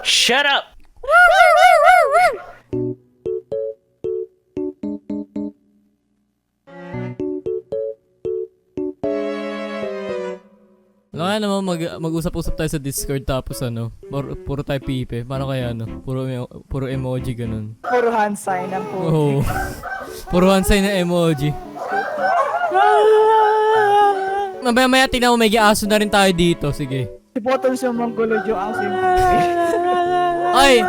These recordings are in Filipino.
Shut up! Ano kaya naman mag-usap-usap tayo sa Discord tapos puro tayo pipe. Paano kaya puro emoji ganun. Puro hand sign ang po. Oo. Puro hansay na emoji. Maya tingnan mo, may aso na rin tayo dito. Sige. Si Botons yung manggulo yung asim. Ay!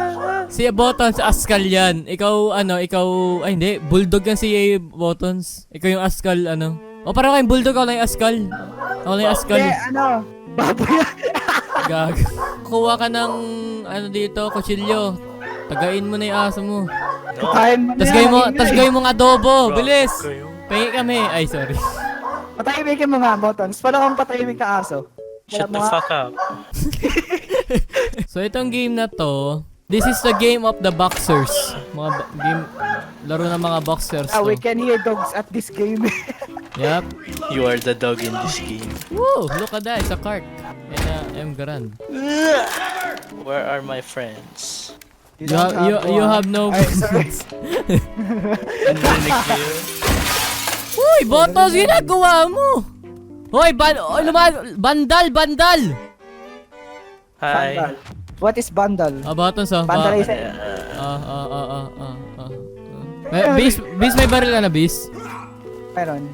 Si Buttons, Askal yan. Ikaw, ay hindi. Bulldog yan si Buttons. Ikaw yung Askal, O parang kayong Bulldog, ako lang yung Askal. Ako lang yung Askal. Baboy. Gag. Kuha ka ng, dito, kutsilyo. Tagain mo na yung aso mo. Patayin mo na Tas gawin mo ng adobo. Bilis! Pengi kami. Ay, sorry. Patahimikin mo nga, Botons. Paano kung patahimik ka aso? Shut the fuck up. So, itong game na to, this is the game of the boxers. Laro ng mga boxers to. We can hear dogs at this game. Yep. You are the dog in this game. Woo! Look at that, it's a cart. And M. Garan. Where are my friends? You have no business. Narinig ko yun. Uy, Botos, ginagawa mo! Hoy, bandal! Hi. Bandal. What is bandal? Botos, Bandal is Bis, may baril ka na, Bis? meron.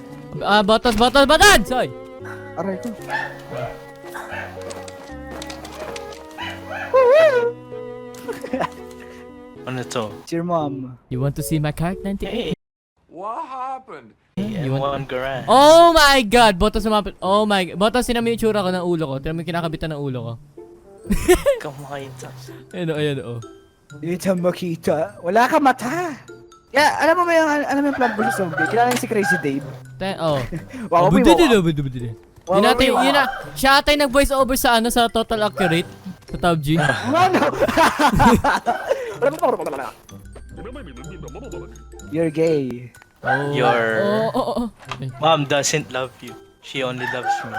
Botos! Soy! Aray ko. Ano to? It's your mom. You want to see my cart, 98? What happened? You want Garan? Oh my God! Botos sumapit. Oh my God. Botos, tinan mo yung tsura ko ng ulo ko. Tinan mo yung kinakabitan ng ulo ko. Kamakita. Ayan o. Dito makita. Wala ka mata. Yeah, alam mo ba yung plan versus zombie? Kilala niyo si Crazy Dave. Wow, Yun natin, siya ata yung nag-voice over sa sa Total Accurate. Sa PUBG. Ano? You're gay. Oh. Your Oh. mom doesn't love you. She only loves me.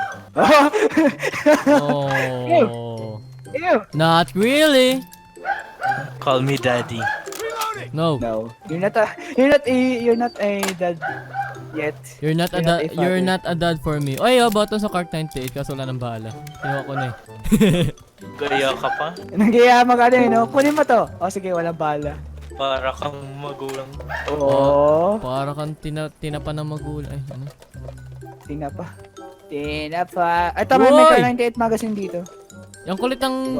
Oh. Ew. Not really. Call me daddy. No. No. You're not a dad yet. You're not a dad for me. Oy, button sa Cart 98 kaso wala nang bahala. Kinuha ko na eh. Gaya ka pa? Nangyaya no? Kunin mo to. O sige, walang bala. Para kang magulang. Oo. Para kang tinapa ng magulang. Ay, ano? Tinapa. Ay, tama may Cart 98 magazine dito. Yung kulit ng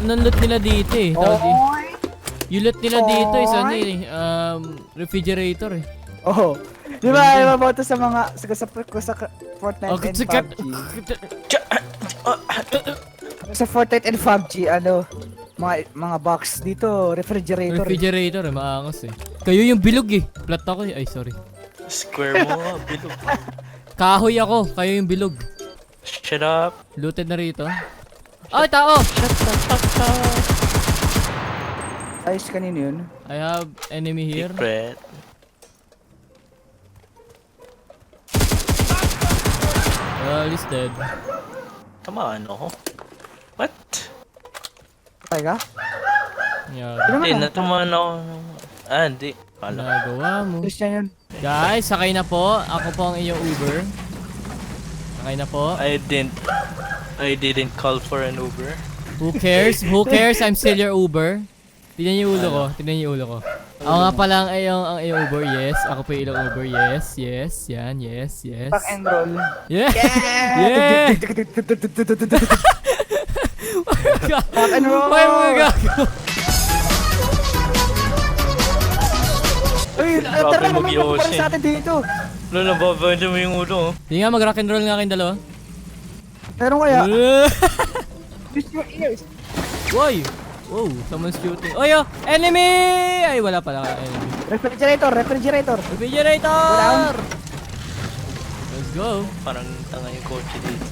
loot nila dito eh. Yung loot nila dito is refrigerator eh. Oh. Di ba, ibaboto sa mga sa Fortnite and PUBG. Sa Fortnite and PUBG, mga box dito, refrigerator. Refrigerator eh, maangas eh. Kayo yung bilog eh. Plat ako eh. Ay, sorry. Square mo, bilog. Kahoy ako, kayo yung bilog. Shut up. Looted na rito. Ay, tao! Ayos kanino yun? I have enemy here. Secret. Well, he's dead. Tama, ano? What? Patay ka? Yeah. Hindi, natamaan ako. Hindi. Pala. Nagawa mo. Christian yun. Guys, sakay na po. Ako po ang iyong Uber. Sakay na po. I didn't call for an Uber. Who cares? Who cares? I'm still your Uber. Tignan niyo yung ulo ko. Tignan niyo yung ulo ko. Ako nga pala ang iyong Uber. Yes. Ako po yung Uber. Yes. Yes. Yan. Yes. Yes. Pack and roll. Yeah. Yeah. Pack and roll. Why mo gago? Uy, tara naman magpapala sa atin dito. Lalo, babanda mo yung ulo. Hindi nga, mag-rock and roll nga kayong dalawa. Meron kaya? Use your ears. Woy! Wow, someone's shooting. Oy, enemy! Ay, wala pala enemy. Refrigerator. Refrigerator! Let's go. Parang tanga yung kotse dito.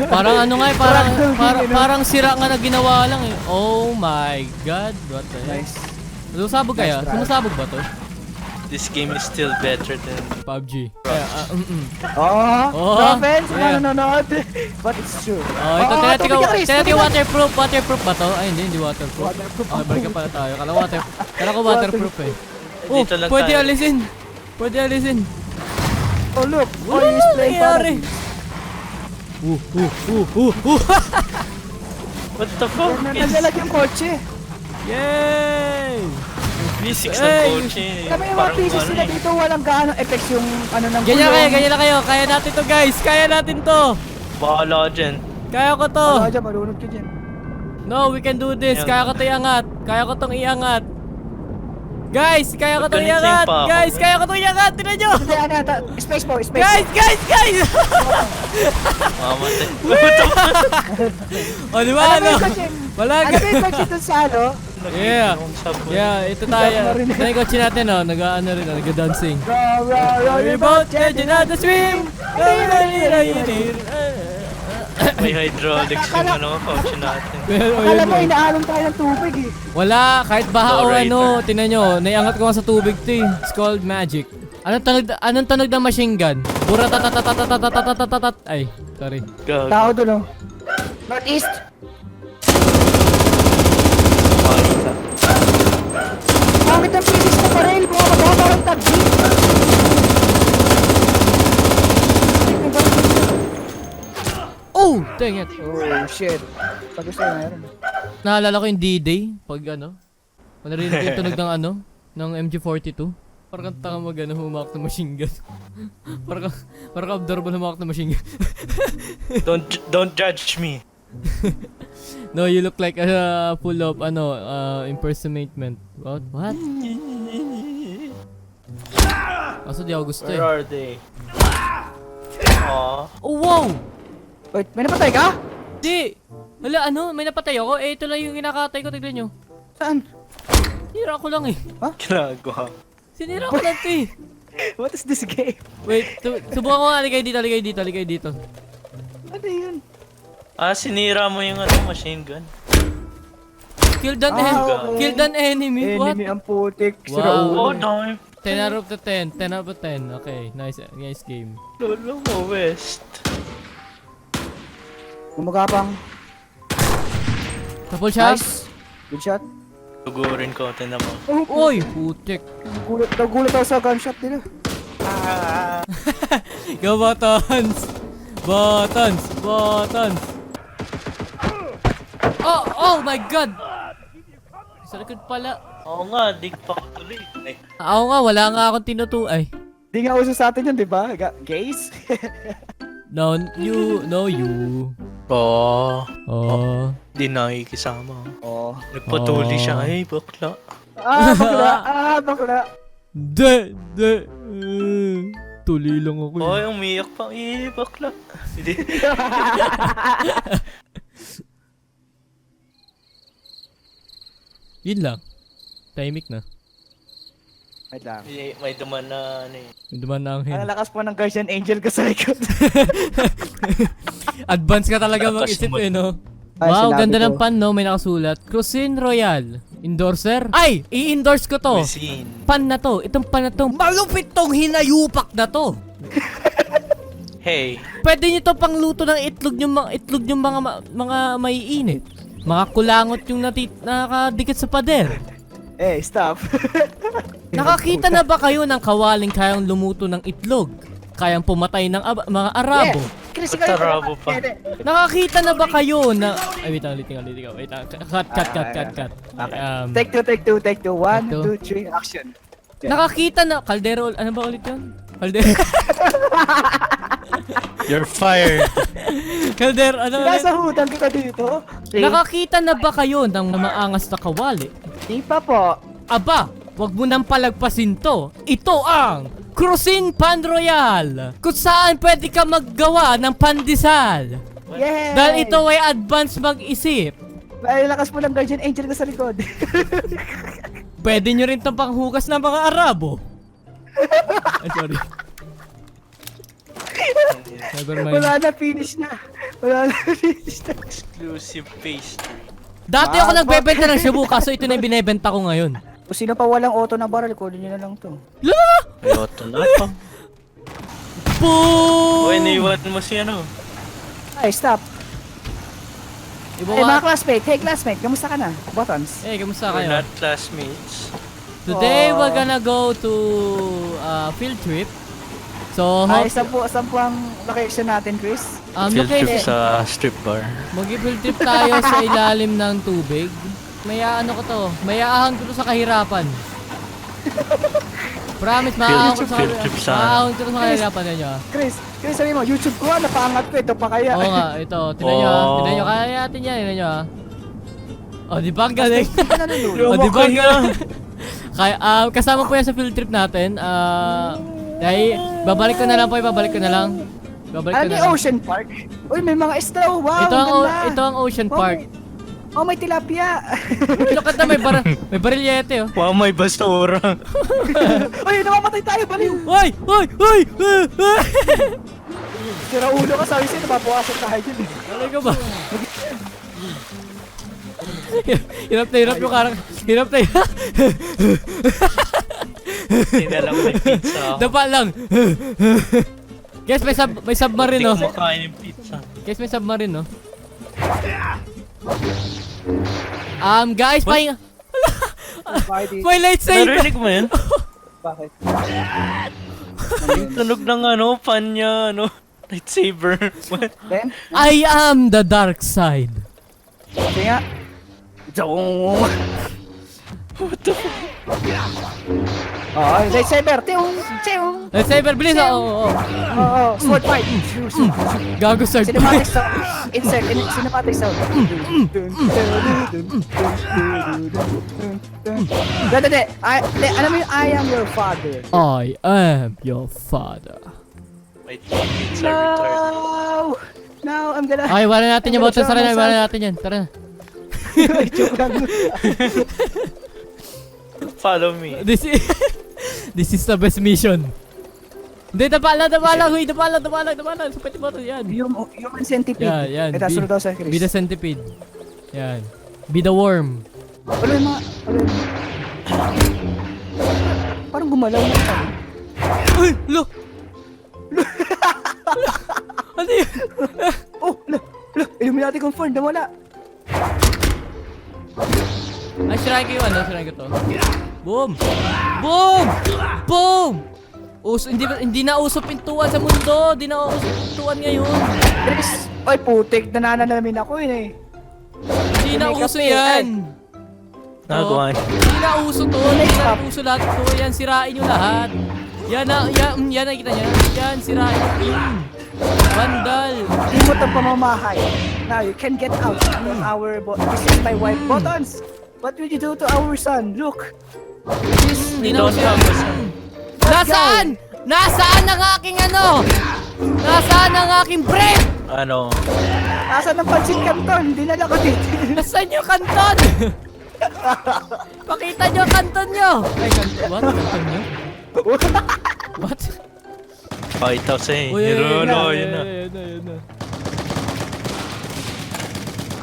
Parang ano nga eh, parang sira nga na ginawa lang eh. Oh my God, what the heck? Nice. Sumasabog kaya? Nice try. Sumasabog ba to? This game is still better than PUBG. Oh, Oh, no offense, yeah. nanonood. But it's true. Oh, ito, Oo, tinatigaw, tubig ka, Chris, tinatigaw tubig ka. waterproof. Waterproof ba to? Ay, hindi waterproof. Waterproof. Ah, balik ka pala tayo. Kala ko waterproof eh. Oh, Dito lang pwede tayo. alisin. Pwede alisin. Oh, look. Oh, Ano he's playing nangyari? Paradise. What the fuck? Naglalag yung kotse. Yay! Physics Hey! ng kotse. Kami yung mga pieces nila dito, walang gaano effects yung ano ng Ganyan lang kayo. Kaya natin to guys. Kaya natin to. Bahala dyan. Kaya ko to. Oh, dyan, malunod ka dyan. No, we can do this. Yan. Kaya ko to iangat. Kaya ko tong iangat. Guys, kaya ko to Pagkanising iangat. pa ako. Guys, kaya ko to iangat. Tingnan nyo. Hindi, space po, space Guys, po. guys. Mamatay. O, di ba Ano ba ano? yung kotse? Wala Ano ka. ba yung kotse dun sa ano? Yeah. Yeah, ito tayo. Sarap na rin. Ito yung kotse natin, oh. Nag-ano rin, nag-dancing. Row, We your both boat, catching out the swim. May hydraulics yung ano, kotse natin. Pero Akala yun mo, yun. inaalon tayo ng tubig eh. Wala, kahit baha o Lowrider. ano, tinan nyo, naiangat ko nga sa tubig to eh. It's called magic. Anong tunog ng machine gun? Bura tatatatatatatatatatatat. Ay, sorry. Gag. Tao doon oh. Northeast. Makita. Bakit ang pieces na parel? Bumababa parang taxi. Oh, dang it. Oh shit. Pag gusto na meron. Naalala ko yung D-Day, pag ano, narinig ko yung tunog ng ano, ng MG42. Parang kang tanga mag ano, humawak ng machine gun. parang kang abnormal humawak ng machine gun. Don't judge me. No, you look like a full of ano, impersonation. What? Kaso di ako gusto Where eh. are they? Aww. Oh, wow! Wait, may napatay ka? Di! Wala, ano, may napatay ako. Eh, ito lang yung kinakatay ko, tignan nyo. Saan? Sinira ko lang eh. Ginagawa. Sinira ko lang ito eh. What is this game? Wait, subukan ko nga, aligay dito. Ano yun? Sinira mo yung ano, machine gun. Kill an okay. Kill an enemy. What? Enemy ang putik. Wow. Sira Oh, ulo. dime. 10 out of 10. 10 out of 10. Okay, nice game. Lolo mo, West. Gumagapang. Couple shot. Nice. Good shot. Tugurin ko, tinan mo. Uy, putik. Nagulat ako sa gunshot nila. Go buttons. Buttons. Oh my god. Sa likod pala. Oo nga, di pa ako tuloy. Ay, Ako nga, wala nga akong tinutuay. Di nga uso sa atin yun, di ba? Gays? No, you. Oo. Oh. Di nakikisama. Oo. Nagpatuli Oh. siya. Ay, bakla. Bakla. De. Tuli lang ako. Oh, yung umiyak pa. Eh, bakla. Hindi. Yun lang. Timing na. Wait lang. May duman na ano eh. Yung duman na ang Ang hen. lakas po ng guardian angel ko sa likod. Advance ka talaga Lakas mag-isip mo. eh, no? Ay, Wow, sinabi ganda ko. ng pan, no? May nakasulat. Cuisine Royale. Endorser? Ay! I-endorse ko to. Cuisine. Pan na to. Itong pan na to. Malupit tong hinayupak na to. Hey. Pwede nyo to pangluto ng itlog yung mga maiinit. Mga kulangot yung nakadikit sa pader. Eh, stop. Nakakita na ba kayo ng kawaling kayang lumuto ng itlog? Kayang pumatay ng mga Arabo? Chris, Ba't Arabo pa? Nakakita na ba kayo na... Ay, wait lang. Wait lang. Cut. Okay. Um, Take two. 1, Take two. 2, 3, action. nakakita na... Caldero... Ano ba ulit yun? Caldero... You're fired. Caldero... Ano ulit? Nasa hudan kita dito. Nakakita na ba kayo ng maangas na kawali? Di pa po. Aba, wag mo nang palagpasin to. Ito ang Cuisine Pan Royale, kung saan pwede ka maggawa ng pandesal. Yay! Dahil ito ay advance mag-isip. Ay, lakas mo ng guardian angel ko sa likod. Pwede nyo rin itong panghugas ng mga Arabo. Ay, sorry. Never mind. Wala na, finish na. Exclusive pastry. Dati ako nagbebenta ng shabu, kaso ito na yung binebenta ko ngayon. Kung sino pa walang auto na barrel, kunin nyo na lang to. Ayoko na ito. Boom! Uy, naiwan mo si ano. Ay, stop. Iba Hey, ka- mga classmate. Hey, classmate. Kamusta ka na? Buttons. Eh, kamusta We're kayo? not classmates. Today, Oh. we're gonna go to field trip. So, Ay, saan po ang location natin, Chris? Field trip location, sa strip bar. mag-field trip tayo sa ilalim ng tubig. May ano ko to, may aahon ko to sa kahirapan. Promise, maahon ko sa Field trip sa- maahon ko to sa kahirapan ninyo. Chris, sabi mo, YouTube ko, napaangat ko. Ito pa kaya. Oo nga, ito, tinan nyo, Oh. tinan nyo, kaya natin yan, tinan nyo. Oh, di ba ang galing? Hindi ka nalulunod. Oh, di ba ang galing? Kaya, kasama po yan sa field trip natin. Dahil, babalik ko na lang po, babalik ko na lang. Babalik ko Ano na yung lang. Ocean Park? Uy, may mga straw. Wow, Ito ang, ganda. ito ang Ocean Oh, Park. may tilapia. Look at that, may barilyete, oh. Wow, may basura. Uy, namamatay tayo, baliw. Hoy! Hoy! Hoy! Sira ulo ka, sabi sa'yo, napapawasan tayo dyan. Alay ka ba? Hirap na hirap yung karang... Hirap na hirap. Tinalang may pizza ako. Dapa lang. Guys, may submarine, Hindi oh. ko makain yung pizza. Guys, may submarine, oh. Guys, may lightsaber. Narinig mo yun? Bakit? Yung tunog ng ano, fan niya, ano, lightsaber. Then, I am the dark side. sige nga. Zong. What the fuck? Oh, lightsaber. Tiong. Lightsaber, bilis, oh. Oh, oh. Oo, sword fight. Gago, sir. Cinematic sound. Insert. Cinematic sound. Dede. Alam mo yung I am your father. I am your father. My teammates are retarded. No! No, I'm gonna... Okay, wala natin yung I'm bottom. gonna Tara na, drown wala myself. natin yan. Tara na. Joke lang. Follow me. This is the best mission. Hindi, dapa lang. Huy, dapa lang. Sa bottom, yan. Human centipede. Yan. Ito, sunod daw sa Chris. Be the centipede. Yan. Be the worm. Wala yung mga... Parang gumalaw na ito. Uy, lo! Ano yun? Oh, Illuminati confirmed, nawala. Ay, sirahin ko yung ano, sirahin ko to. Boom! Boom! Boom! Hindi na uso pintuan sa mundo. Hindi na uso pintuan ngayon. Chris, ay putik, nananalamin ako yun eh. Hindi na Make up uso eh, yan. Nagawa niya. Hindi na uso to. Hindi na uso lahat to. Yan, sirain nyo lahat. Yan, nakikita niya. Yan, sirain nyo. Vandal. Hindi mo ito pamamahay. Now, you can get out from our... This is my wife. Buttons! What will you do to our son? Look! They don't have a son. Nasaan? Nasaan ang aking ano? Nasaan ang aking bread? Ano? Nasaan ang pansin kanton? Dinala ko dito. Nasaan yung kanton? Pakita nyo ang kanton nyo. Ay, kanton. What? Kanton nyo? What? Pakita sa eh. Uy, Yun na. Yun na.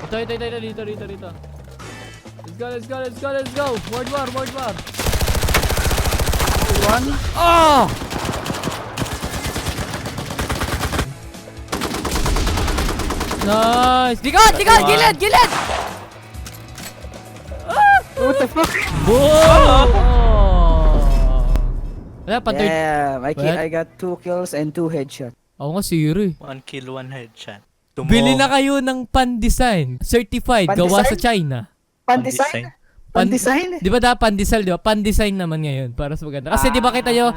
Ito, dito. Let's go. Ward war. One. Oh! Nice! Likod! Gilid! What the fuck? Boom! Wala, pa-third. Damn, What? I got 2 kills and 2 headshots. Ako nga, zero eh. 1 kill, 1 headshot. Bili na kayo ng pan-design. Certified, gawa sa Pan-design? China. Pan-design? Pan-design? Di ba pan-design, di ba? Pan-design naman ngayon para sa maganda. Kasi di ba kita nyo,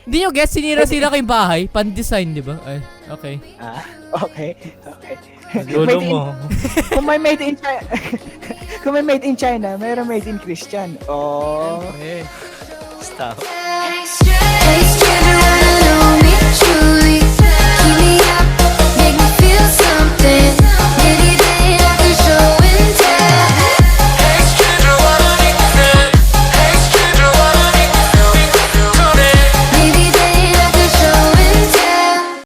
di nyo guess, sinira-sira ko yung bahay. Pan-design, di ba? Ay, okay. Okay. Lolo mo. Kung may made in China, kung may made in China, mayroon made in Christian. Oh. Okay. Stop. Let's get